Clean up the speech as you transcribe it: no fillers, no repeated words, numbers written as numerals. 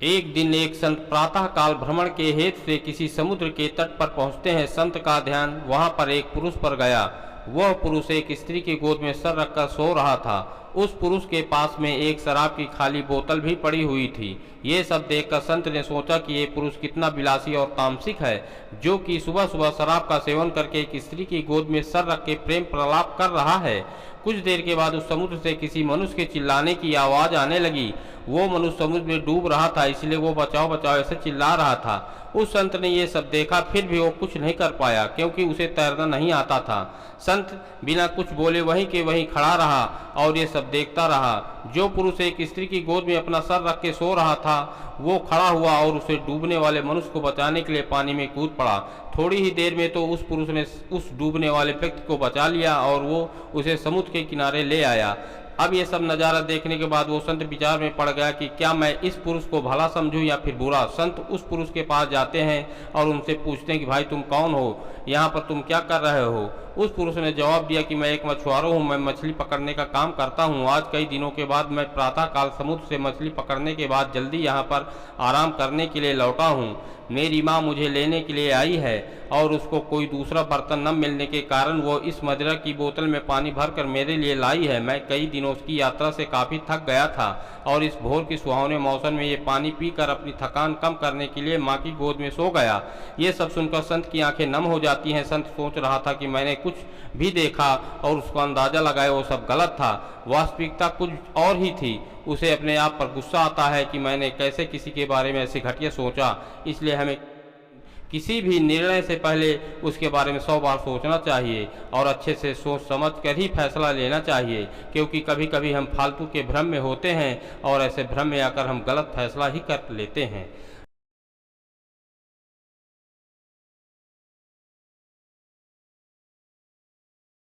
एक दिन एक संत प्रातः काल भ्रमण के हेतु से किसी समुद्र के तट पर पहुंचते हैं। संत का ध्यान वहां पर एक पुरुष पर गया। वह पुरुष एक स्त्री की गोद में सर रखकर सो रहा था। उस पुरुष के पास में एक शराब की खाली बोतल भी पड़ी हुई थी। ये सब देखकर संत ने सोचा कि ये पुरुष कितना विलासी और तामसिक है, जो कि सुबह सुबह शराब का सेवन करके एक स्त्री की गोद में सर रख के प्रेम प्रलाप कर रहा है। कुछ देर के बाद उस समुद्र से किसी मनुष्य के चिल्लाने की आवाज़ आने लगी। वो मनुष्य समुद्र में डूब रहा था, इसलिए वो बचाओ बचाओ ऐसे चिल्ला रहा था। उस संत ने ये सब देखा, फिर भी वो कुछ नहीं कर पाया क्योंकि उसे तैरना नहीं आता था। संत बिना कुछ बोले वहीं के वहीं खड़ा रहा और ये सब देखता रहा। जो पुरुष एक स्त्री की गोद में अपना सर रख के सो रहा था, वो खड़ा हुआ और उसे डूबने वाले मनुष्य को बचाने के लिए पानी में कूद पड़ा। थोड़ी ही देर में तो उस पुरुष ने उस डूबने वाले व्यक्ति को बचा लिया और वो उसे समुद्र के किनारे ले आया। अब ये सब नज़ारा देखने के बाद वो संत विचार में पड़ गया कि क्या मैं इस पुरुष को भला समझूं या फिर बुरा। संत उस पुरुष के पास जाते हैं और उनसे पूछते हैं कि भाई तुम कौन हो, यहाँ पर तुम क्या कर रहे हो। उस पुरुष ने जवाब दिया कि मैं एक मछुआरा हूँ, मैं मछली पकड़ने का काम करता हूँ। आज कई दिनों के बाद मैं प्रातःकाल समुद्र से मछली पकड़ने के बाद जल्दी यहाँ पर आराम करने के लिए लौटा हूँ। मेरी माँ मुझे लेने के लिए आई है और उसको कोई दूसरा बर्तन न मिलने के कारण वो इस मदिरा की बोतल में पानी भरकर मेरे लिए लाई है। मैं कई दिनों की यात्रा से काफ़ी थक गया था और इस भोर की सुहावने मौसम में ये पानी पीकर अपनी थकान कम करने के लिए माँ की गोद में सो गया। ये सब सुनकर संत की आंखें नम हो जाती हैं। संत सोच रहा था कि मैंने कुछ भी देखा और उसको अंदाज़ा लगाया वो सब गलत था, वास्तविकता कुछ और ही थी। उसे अपने आप पर गुस्सा आता है कि मैंने कैसे किसी के बारे में ऐसे घटिया सोचा। इसलिए हमें किसी भी निर्णय से पहले उसके बारे में 100 बार सोचना चाहिए और अच्छे से सोच समझ कर ही फैसला लेना चाहिए, क्योंकि कभी कभी हम फालतू के भ्रम में होते हैं और ऐसे भ्रम में आकर हम गलत फैसला ही कर लेते हैं।